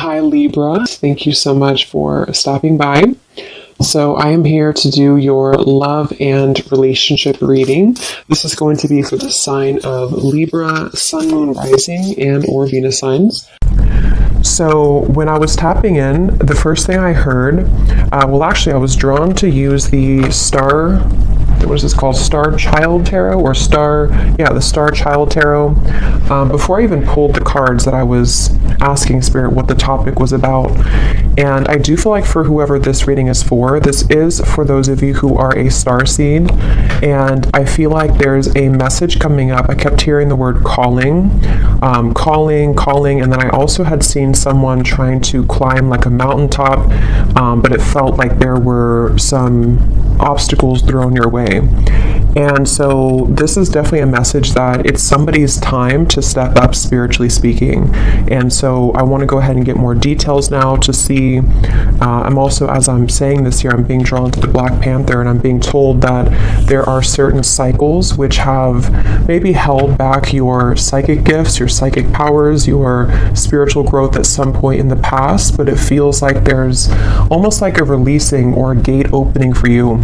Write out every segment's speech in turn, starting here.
Hi Libra, thank you so much for stopping by. So I am here to do your love and relationship reading. This is going to be for the sign of Libra, Sun, Moon, Rising, and or Venus signs. So when I was tapping in, the first thing I heard, I was drawn to use the Star, what is this called? Star Child Tarot or the Star Child Tarot. Before I even pulled the cards that I was asking Spirit what the topic was about. And I do feel like for whoever this reading is for, this is for those of you who are a star seed. And I feel like there's a message coming up. I kept hearing the word calling, calling, and then I also had seen someone trying to climb like a mountaintop, but it felt like there were some obstacles thrown your way. And so this is definitely a message that it's somebody's time to step up, spiritually speaking. And so I want to go ahead and get more details now to see. I'm also, as I'm saying this here, I'm being drawn to the Black Panther, and I'm being told that there are certain cycles which have maybe held back your psychic gifts, your psychic powers, your spiritual growth at some point in the past, but it feels like there's almost like a releasing or a gate opening for you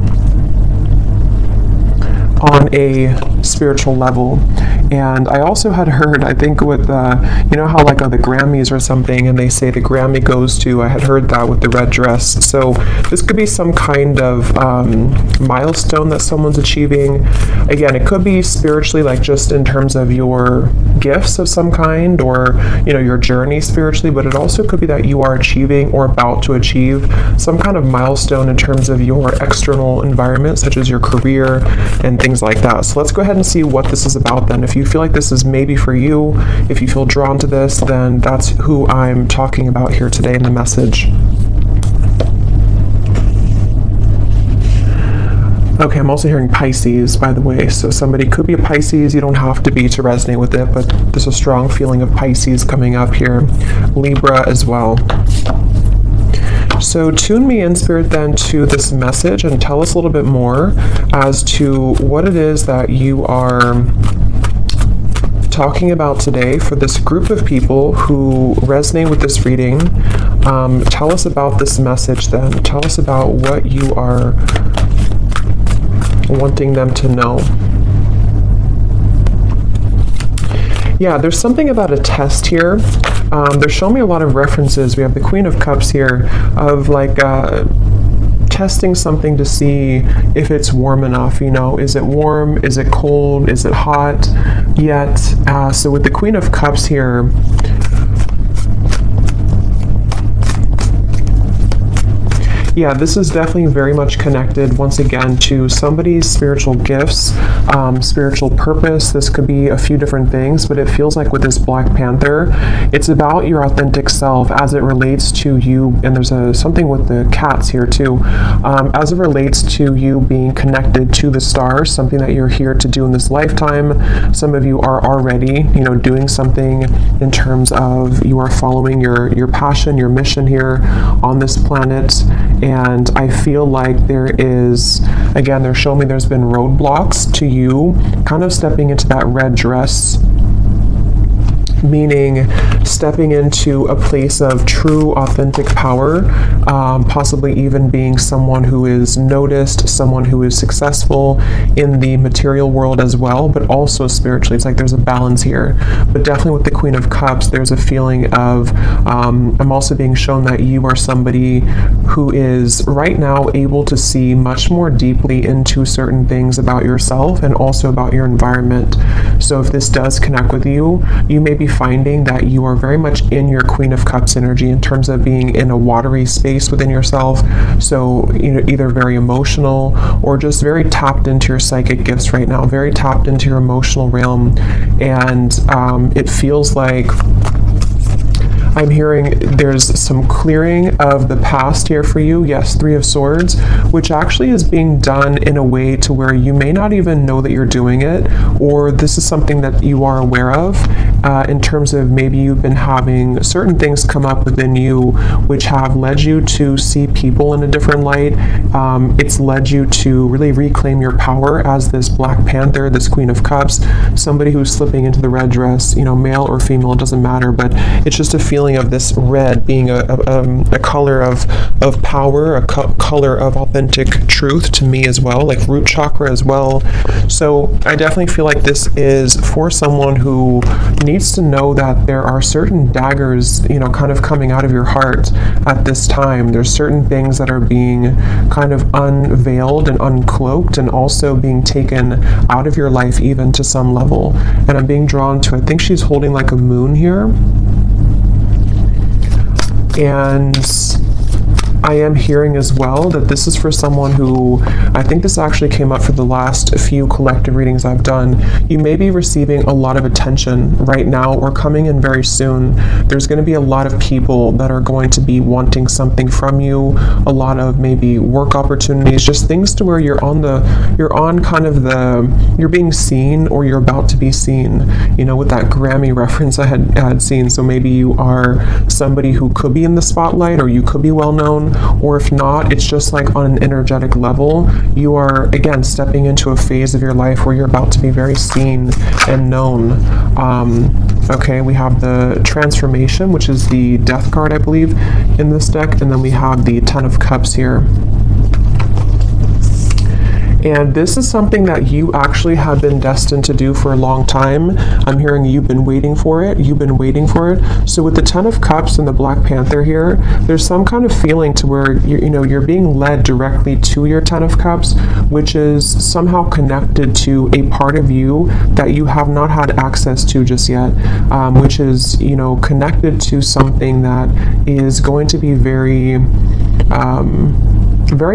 on a spiritual level. And I also had heard, I think with, you know how like the Grammys or something, and they say the Grammy goes to, I had heard that with the red dress. So this could be some kind of milestone that someone's achieving. Again, it could be spiritually, like just in terms of your gifts of some kind, or, you know, your journey spiritually, but it also could be that you are achieving or about to achieve some kind of milestone in terms of your external environment, such as your career and things like that. So let's go ahead and see what this is about then. If you feel like this is maybe for you, if you feel drawn to this, then that's who I'm talking about here today in the message. Okay, I'm also hearing Pisces, by the way. So somebody could be a Pisces. You don't have to be to resonate with it, but there's a strong feeling of Pisces coming up here. Libra as well. So tune me in, Spirit, then to this message and tell us a little bit more as to what it is that you are talking about today for this group of people who resonate with this reading. Tell us about this message then. Tell us about what you are wanting them to know. Yeah, there's something about a test here. They're showing me a lot of references. We have the Queen of Cups here of like testing something to see if it's warm enough. You know, is it warm? Is it cold? Is it hot yet? So with the Queen of Cups here, yeah, this is definitely very much connected, once again, to somebody's spiritual gifts, spiritual purpose. This could be a few different things, but it feels like with this Black Panther, it's about your authentic self as it relates to you. And there's something with the cats here too, as it relates to you being connected to the stars, something that you're here to do in this lifetime. Some of you are already, you know, doing something in terms of you are following your passion, your mission here on this planet. And I feel like there is, again, they're showing me there's been roadblocks to you kind of stepping into that red dress, meaning stepping into a place of true authentic power, possibly even being someone who is noticed, someone who is successful in the material world as well, but also spiritually. It's like there's a balance here. But definitely with the Queen of Cups, there's a feeling of, I'm also being shown that you are somebody who is right now able to see much more deeply into certain things about yourself and also about your environment. So if this does connect with you, you may be finding that you are very much in your Queen of Cups energy in terms of being in a watery space within yourself. So, you know, either very emotional or just very tapped into your psychic gifts right now, very tapped into your emotional realm. And it feels like I'm hearing there's some clearing of the past here for you. Yes, Three of Swords, which actually is being done in a way to where you may not even know that you're doing it, or this is something that you are aware of. in terms of maybe you've been having certain things come up within you which have led you to see people in a different light. It's led you to really reclaim your power as this Black Panther, this Queen of Cups, somebody who's slipping into the red dress, male or female, it doesn't matter, but it's just a feeling of this red being a color of power, a color of authentic truth to me as well, like root chakra as well. So I definitely feel like this is for someone who needs to know that there are certain daggers, kind of coming out of your heart at this time. There's certain things that are being kind of unveiled and uncloaked and also being taken out of your life even to some level. And I'm being drawn to, I think she's holding like a moon here. And I am hearing as well that this is for someone who, I think this actually came up for the last few collective readings I've done. You may be receiving a lot of attention right now or coming in very soon. There's going to be a lot of people that are going to be wanting something from you, a lot of maybe work opportunities, just things to where you're being seen or you're about to be seen, with that Grammy reference I had seen. So maybe you are somebody who could be in the spotlight or you could be well known. Or if not, it's just like on an energetic level, you are again stepping into a phase of your life where you're about to be very seen and known. Okay, we have the Transformation, which is the Death card, I believe, in this deck, and then we have the Ten of Cups here. And this is something that you actually have been destined to do for a long time. I'm hearing you've been waiting for it. You've been waiting for it. So with the Ten of Cups and the Black Panther here, there's some kind of feeling to where you're being led directly to your Ten of Cups, which is somehow connected to a part of you that you have not had access to just yet, which is connected to something that is going to be very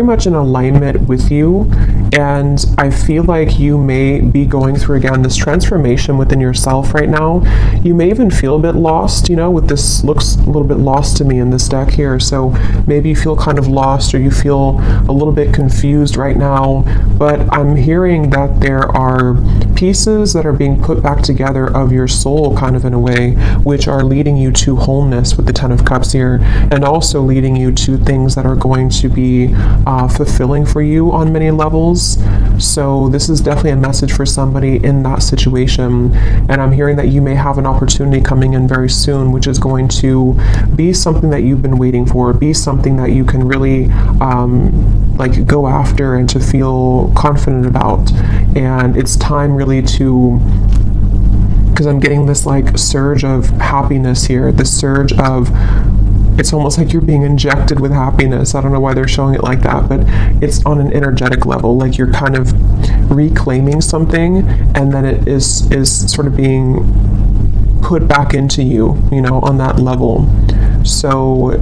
much in alignment with you. And I feel like you may be going through, again, this transformation within yourself right now. You may even feel a bit lost, with this looks a little bit lost to me in this deck here. So maybe you feel kind of lost or you feel a little bit confused right now. But I'm hearing that there are pieces that are being put back together of your soul kind of in a way, which are leading you to wholeness with the Ten of Cups here, and also leading you to things that are going to be fulfilling for you on many levels. So this is definitely a message for somebody in that situation. And I'm hearing that you may have an opportunity coming in very soon, which is going to be something that you've been waiting for, be something that you can really go after and to feel confident about. And it's time really to, because I'm getting this surge of happiness here, this surge of, it's almost like you're being injected with happiness. I don't know why they're showing it like that, but it's on an energetic level, like you're kind of reclaiming something, and then it is sort of being put back into you, on that level. So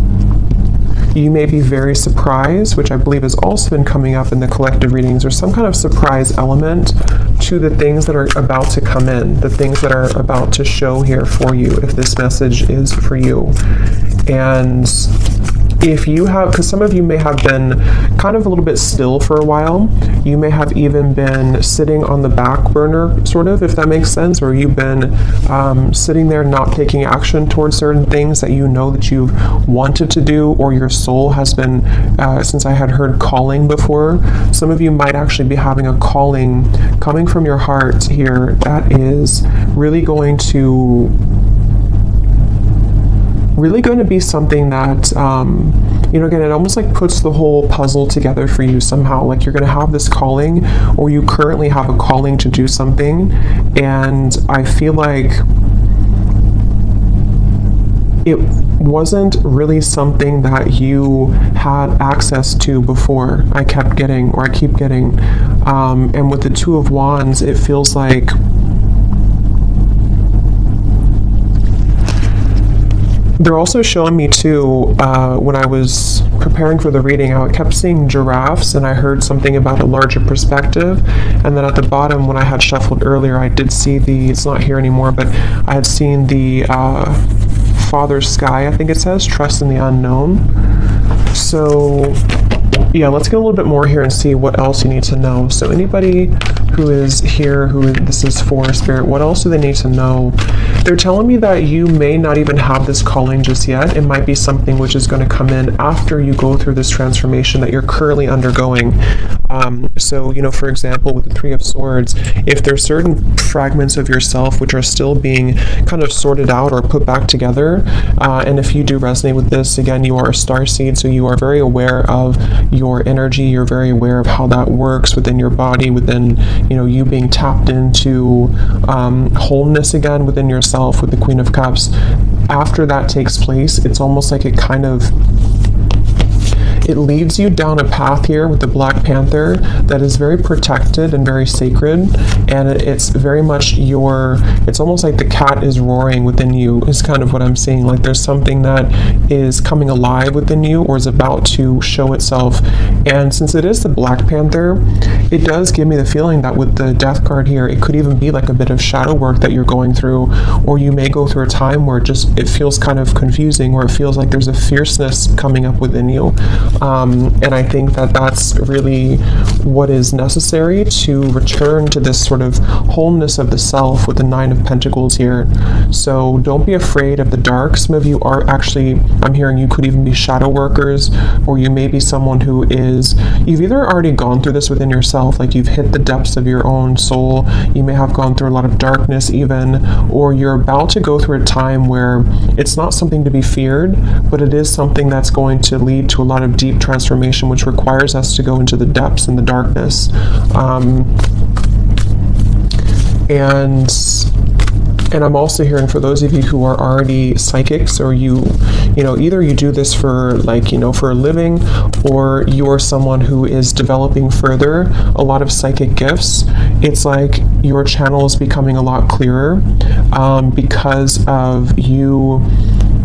you may be very surprised, which I believe has also been coming up in the collective readings, or some kind of surprise element to the things that are about to come in, the things that are about to show here for you, if this message is for you. And if you have, because some of you may have been kind of a little bit still for a while, you may have even been sitting on the back burner, sort of, if that makes sense, or you've been sitting there not taking action towards certain things that you know that you've wanted to do, or your soul has been, since I had heard calling before, some of you might actually be having a calling coming from your heart here that is really going to be something that, again, it almost puts the whole puzzle together for you somehow. Like you're going to have this calling, or you currently have a calling to do something. And I feel like it wasn't really something that you had access to before. I keep getting. And with the Two of Wands, it feels like they're also showing me too, when I was preparing for the reading, I kept seeing giraffes, and I heard something about a larger perspective. And then at the bottom, when I had shuffled earlier, I did see it's not here anymore, but I had seen the Father Sky, I think it says, trust in the unknown. So yeah, let's get a little bit more here and see what else you need to know. So anybody who is here, who this is for, Spirit? What else do they need to know? They're telling me that you may not even have this calling just yet. It might be something which is going to come in after you go through this transformation that you're currently undergoing. So, for example, with the Three of Swords, if there's certain fragments of yourself which are still being kind of sorted out or put back together, and if you do resonate with this, again, you are a starseed, so you are very aware of your energy, you're very aware of how that works within your body, within, you being tapped into wholeness again within yourself with the Queen of Cups. After that takes place, it's almost like it leads you down a path here with the Black Panther that is very protected and very sacred, and it's very much it's almost like the cat is roaring within you, is kind of what I'm seeing. Like there's something that is coming alive within you or is about to show itself. And since it is the Black Panther, it does give me the feeling that with the Death card here, it could even be like a bit of shadow work that you're going through, or you may go through a time where it feels kind of confusing, where it feels like there's a fierceness coming up within you. And I think that that's really what is necessary to return to this sort of wholeness of the self with the Nine of Pentacles here. So don't be afraid of the dark. Some of you are actually, I'm hearing you could even be shadow workers, or you may be someone who you've either already gone through this within yourself, like you've hit the depths of your own soul, you may have gone through a lot of darkness even, or you're about to go through a time where it's not something to be feared, but it is something that's going to lead to a lot of deep transformation, which requires us to go into the depths and the darkness. And I'm also hearing for those of you who are already psychics, or either you do this for for a living, or you're someone who is developing further a lot of psychic gifts, it's like your channel is becoming a lot clearer because of you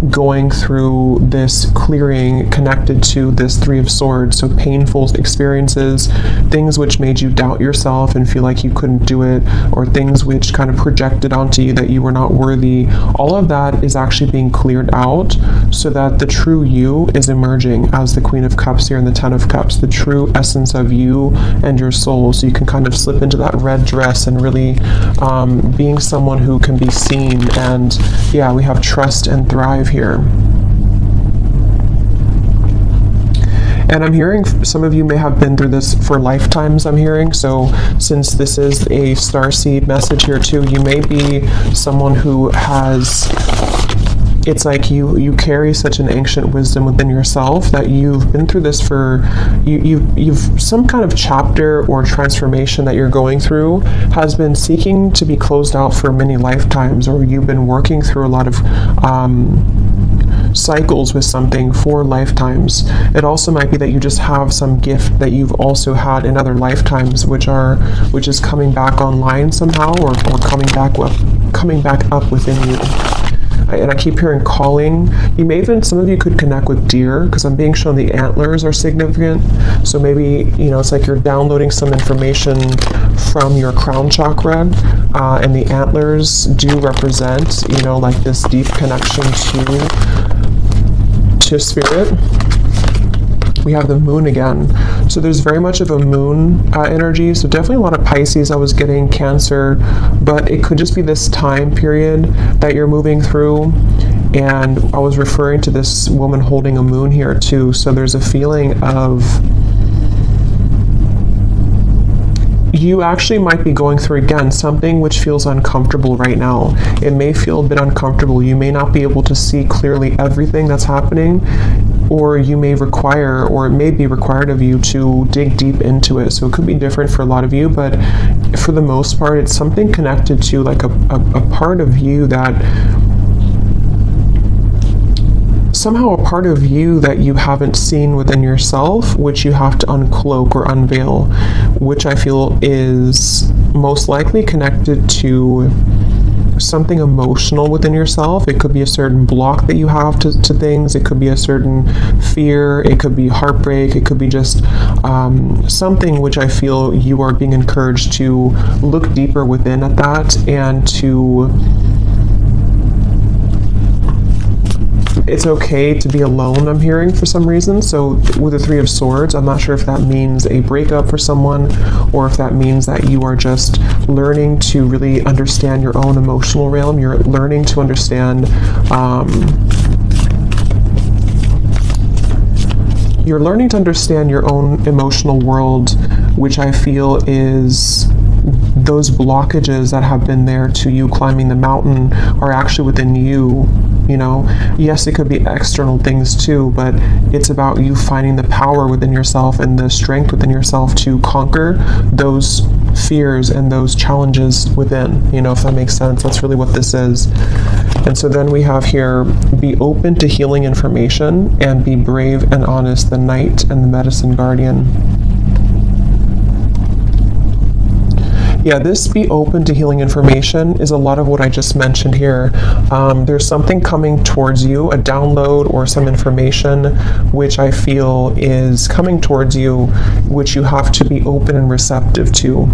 going through this clearing connected to this Three of Swords. So painful experiences, things which made you doubt yourself and feel like you couldn't do it, or things which kind of projected onto you that you were not worthy, all of that is actually being cleared out so that the true you is emerging as the Queen of Cups here and the Ten of Cups, the true essence of you and your soul. So you can kind of slip into that red dress and really being someone who can be seen. And yeah, we have trust and thrive here. And I'm hearing some of you may have been through this for lifetimes, I'm hearing. So since this is a starseed message here too, you may be someone who it's like you carry such an ancient wisdom within yourself that you've been through this for, you've some kind of chapter or transformation that you're going through has been seeking to be closed out for many lifetimes, or you've been working through a lot of cycles with something for lifetimes. It also might be that you just have some gift that you've also had in other lifetimes, which is coming back online somehow, or coming back up within you. And I keep hearing calling. You may even, some of you could connect with deer, because I'm being shown the antlers are significant. So maybe, it's like you're downloading some information from your crown chakra, and the antlers do represent, like this deep connection to spirit. We have the moon again. So there's very much of a moon energy. So definitely a lot of Pisces. I was getting Cancer, but it could just be this time period that you're moving through. And I was referring to this woman holding a moon here too. So there's a feeling of you actually might be going through, again, something which feels uncomfortable right now. It may feel a bit uncomfortable. You may not be able to see clearly everything that's happening, or you may require, or it may be required of you to dig deep into it. So it could be different for a lot of you, but for the most part, it's something connected to like a part of you that somehow a part of you that you haven't seen within yourself, which you have to uncloak or unveil, which I feel is most likely connected to something emotional within yourself. It could be a certain block that you have to things. It could be a certain fear. It could be heartbreak. It could be just something which I feel you are being encouraged to look deeper within at that, and to it's okay to be alone, I'm hearing, for some reason. So with the Three of Swords, I'm not sure if that means a breakup for someone, or if that means that you are just learning to really understand your own emotional realm. You're learning to understand your own emotional world, which I feel is those blockages that have been there to you climbing the mountain are actually within you. You know, yes, it could be external things too, but it's about you finding the power within yourself and the strength within yourself to conquer those fears and those challenges within, you know, if that makes sense. That's really what this is. And so then we have here, be open to healing information and be brave and honest, the Knight and the Medicine Guardian. Yeah, this be open to healing information is a lot of what I just mentioned here. There's something coming towards you, a download or some information which I feel is coming towards you, which you have to be open and receptive to.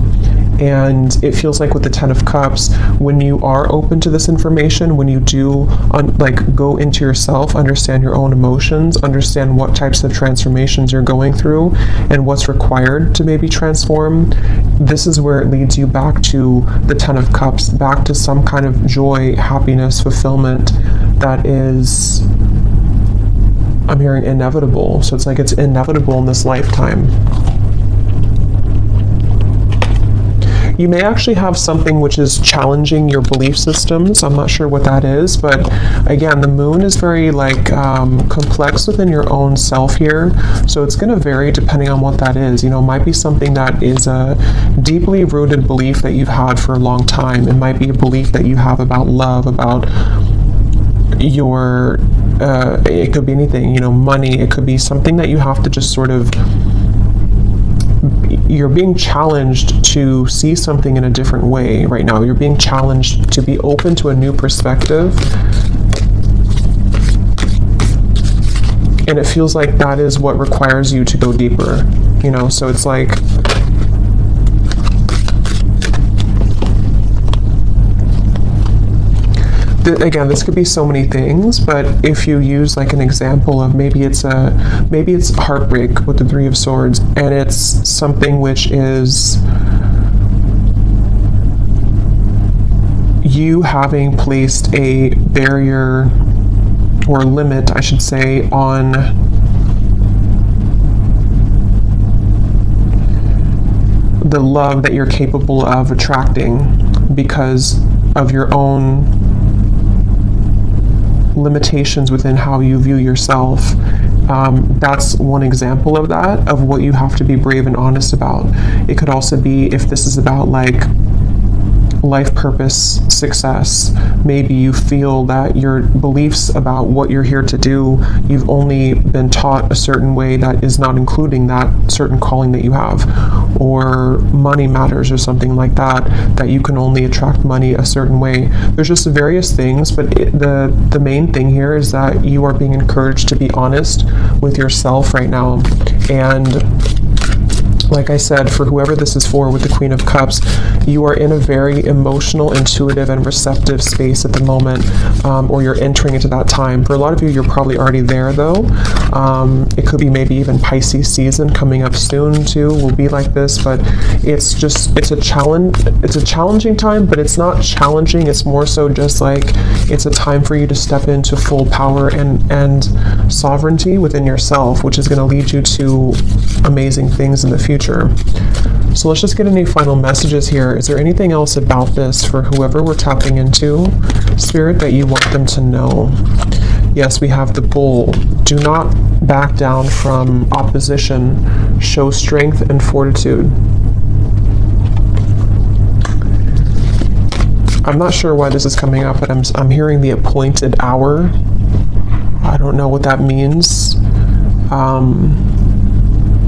And it feels like with the Ten of Cups, when you are open to this information, when you do go into yourself, understand your own emotions, understand what types of transformations you're going through and what's required to maybe transform, this is where it leads you back to the Ten of Cups, back to some kind of joy, happiness, fulfillment that is, I'm hearing, inevitable. So it's like it's inevitable in this lifetime. You may actually have something which is challenging your belief systems. I'm not sure what that is, but again, the moon is very complex within your own self here. So it's going to vary depending on what that is. You know, it might be something that is a deeply rooted belief that you've had for a long time. It might be a belief that you have about love, about your, it could be anything, you know, money. It could be something that you have to just sort of, you're being challenged to see something in a different way right now. You're being challenged to be open to a new perspective. And it feels like that is what requires you to go deeper, you know, so it's like, again, this could be so many things, but if you use like an example of maybe it's heartbreak with the Three of Swords, and it's something which is you having placed a barrier or limit, I should say, on the love that you're capable of attracting because of your own limitations within how you view yourself. That's one example of that, of what you have to be brave and honest about. It could also be if this is about like life purpose, success. Maybe you feel that your beliefs about what you're here to do, you've only been taught a certain way that is not including that certain calling that you have, or money matters or something like that, that you can only attract money a certain way. There's just various things, but the main thing here is that you are being encouraged to be honest with yourself right now. And like I said, for whoever this is for with the Queen of Cups, you are in a very emotional, intuitive, and receptive space at the moment, or you're entering into that time. For a lot of you, you're probably already there though. It could be maybe even Pisces season coming up soon too, will be like this, but it's a challenging time, but it's not challenging. It's more so just like, it's a time for you to step into full power and sovereignty within yourself, which is going to lead you to amazing things in the future. So let's just get any final messages here. Is there anything else about this for whoever we're tapping into, Spirit, that you want them to know? Yes, we have the Bull. Do not back down from opposition. Show strength and fortitude. I'm not sure why this is coming up, but I'm hearing the appointed hour. I don't know what that means.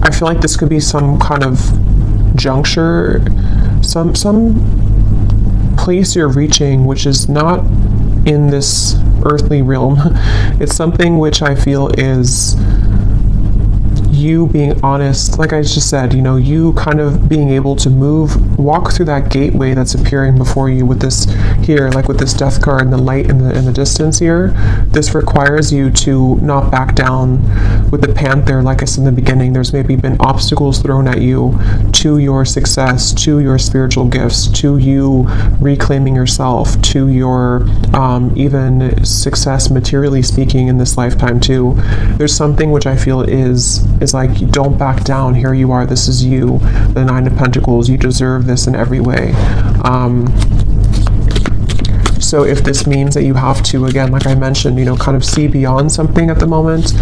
I feel like this could be some kind of juncture, some place you're reaching which is not in this earthly realm. It's something which I feel is you being honest, like I just said, you kind of being able to walk through that gateway that's appearing before you with this here, like with this death card and the light in the distance here. This requires you to not back down. With the Panther, like I said in the beginning, there's maybe been obstacles thrown at you to your success, to your spiritual gifts, to you reclaiming yourself, to your even success materially speaking in this lifetime too. There's something which I feel is like, don't back down. Here you are. This is you, the Nine of Pentacles. You deserve this in every way. So if this means that you have to, again, like I mentioned, kind of see beyond something at the moment,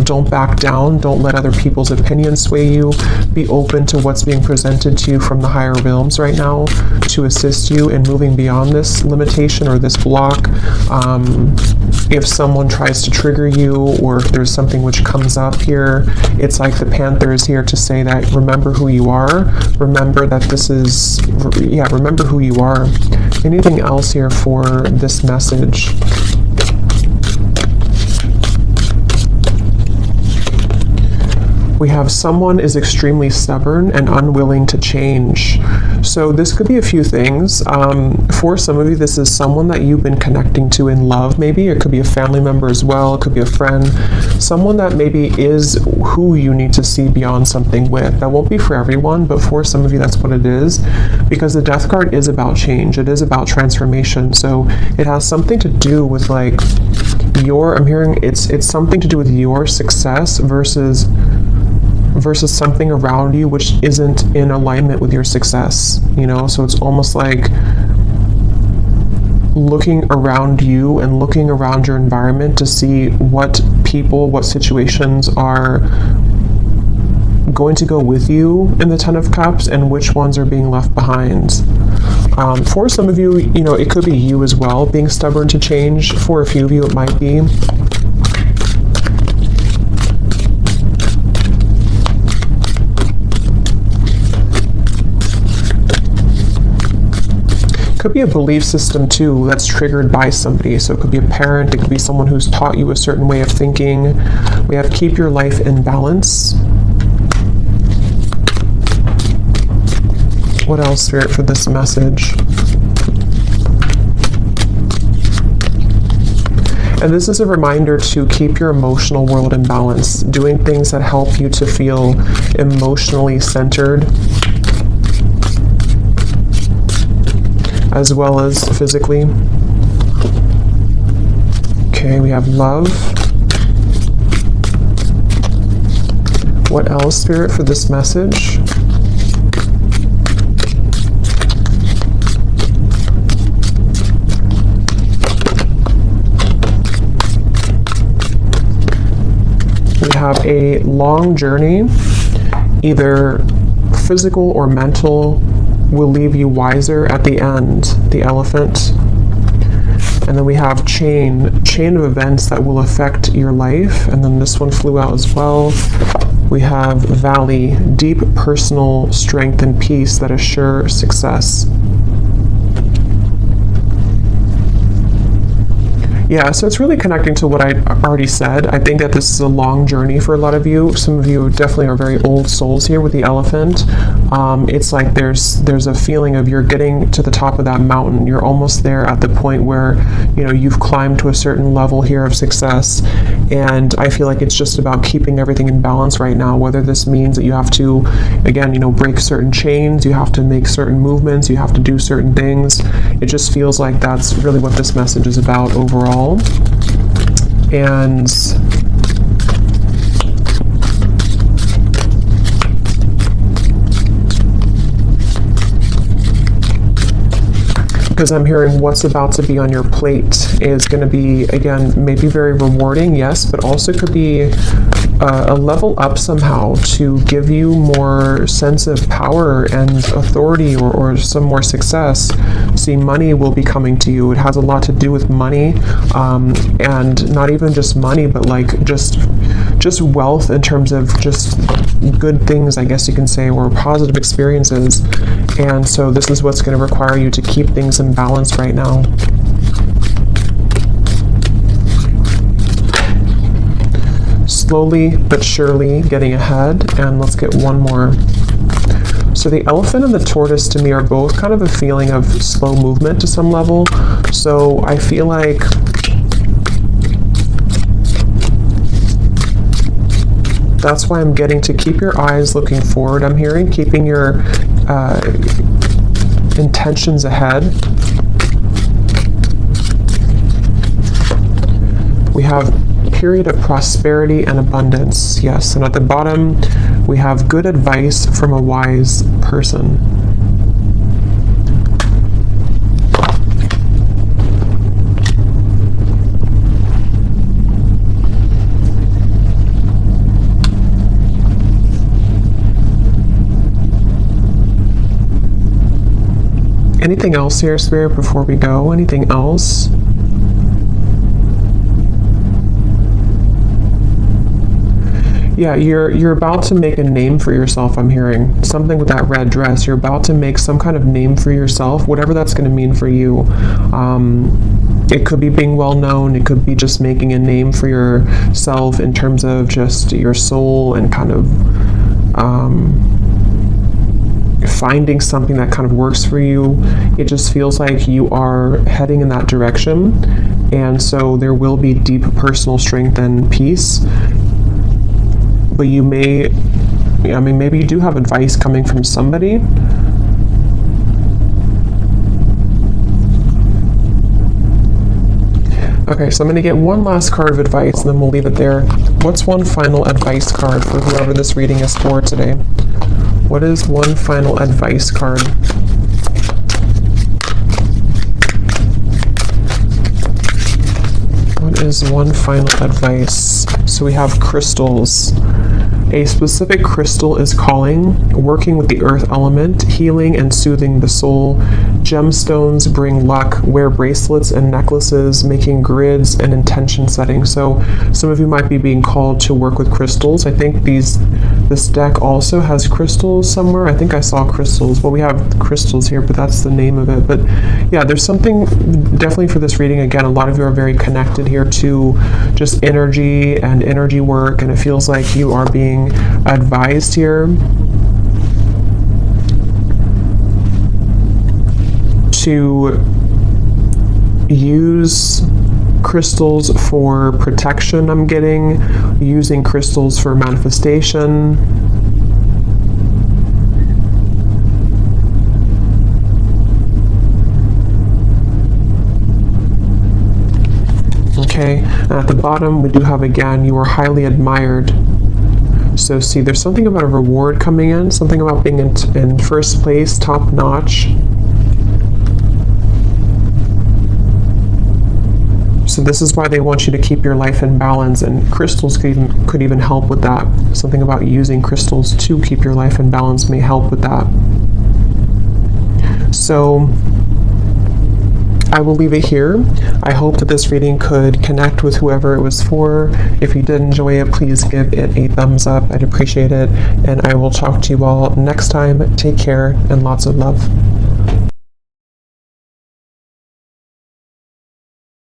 don't back down. Don't let other people's opinions sway you. Be open to what's being presented to you from the higher realms right now to assist you in moving beyond this limitation or this block. If someone tries to trigger you, or if there's something which comes up here, it's like the Panther is here to say that remember who you are. Remember that remember who you are. Anything else here for this message? We have someone is extremely stubborn and unwilling to change. So this could be a few things. For some of you, this is someone that you've been connecting to in love, maybe. It could be a family member as well. It could be a friend. Someone that maybe is who you need to see beyond something with. That won't be for everyone, but for some of you, that's what it is. Because the Death card is about change. It is about transformation. So it has something to do with like I'm hearing it's something to do with your success versus something around you which isn't in alignment with your success, so it's almost like looking around you and looking around your environment to see what people, what situations are going to go with you in the Ten of Cups and which ones are being left behind. For some of you, it could be you as well being stubborn to change. For a few of you, it might be. Could be a belief system too that's triggered by somebody. So it could be a parent, it could be someone who's taught you a certain way of thinking. We have keep your life in balance. What else, Spirit, for this message? And this is a reminder to keep your emotional world in balance, doing things that help you to feel emotionally centered, as well as physically. Okay, we have love. What else, Spirit, for this message? We have a long journey, either physical or mental, will leave you wiser at the end, the Elephant. And then we have chain of events that will affect your life. And then this one flew out as well. We have Valley, deep personal strength and peace that assure success. Yeah, so it's really connecting to what I already said. I think that this is a long journey for a lot of you. Some of you definitely are very old souls here with the Elephant. It's like there's a feeling of you're getting to the top of that mountain. You're almost there at the point where, you've climbed to a certain level here of success. And I feel like it's just about keeping everything in balance right now, whether this means that you have to, again, break certain chains, you have to make certain movements, you have to do certain things. It just feels like that's really what this message is about overall. And because I'm hearing what's about to be on your plate is going to be, again, maybe very rewarding, yes, but also could be a level up somehow to give you more sense of power and authority or some more success. See, money will be coming to you. It has a lot to do with money, and not even just money, but like just wealth in terms of just good things, I guess you can say, or positive experiences. And so this is what's going to require you to keep things in balance right now. slowly but surely getting ahead. And let's get one more. So the elephant and the tortoise to me are both kind of a feeling of slow movement to some level. So I feel like that's why I'm getting to keep your eyes looking forward. I'm hearing keeping your intentions ahead. We have period of prosperity and abundance. Yes, and at the bottom we have good advice from a wise person. Anything else here, Spirit, before we go? Anything else? Yeah, you're about to make a name for yourself, I'm hearing. Something with that red dress. You're about to make some kind of name for yourself, whatever that's going to mean for you. It could be being well known. It could be just making a name for yourself in terms of just your soul and kind of finding something that kind of works for you. It just feels like you are heading in that direction. And so there will be deep personal strength and peace. But you may, maybe you do have advice coming from somebody. Okay, so I'm going to get one last card of advice and then we'll leave it there. What's one final advice card for whoever this reading is for today? What is one final advice card? What is one final advice? So we have crystals. A specific crystal is calling, working with the earth element, healing and soothing the soul. Gemstones bring luck. Wear bracelets and necklaces, making grids and intention setting. So some of you might be being called to work with crystals. I think this deck also has crystals somewhere. I think I saw crystals. Well, we have crystals here, but that's the name of it. But yeah, there's something definitely for this reading. Again, a lot of you are very connected here to just energy and energy work, and it feels like you are being advised here to use crystals for protection. I'm getting using crystals for manifestation. Okay, and at the bottom we do have again, you are highly admired. So see, there's something about a reward coming in, something about being in first place, top notch. So this is why they want you to keep your life in balance, and crystals could even help with that. Something about using crystals to keep your life in balance may help with that. So I will leave it here. I hope that this reading could connect with whoever it was for. If you did enjoy it, please give it a thumbs up. I'd appreciate it. And I will talk to you all next time. Take care and lots of love.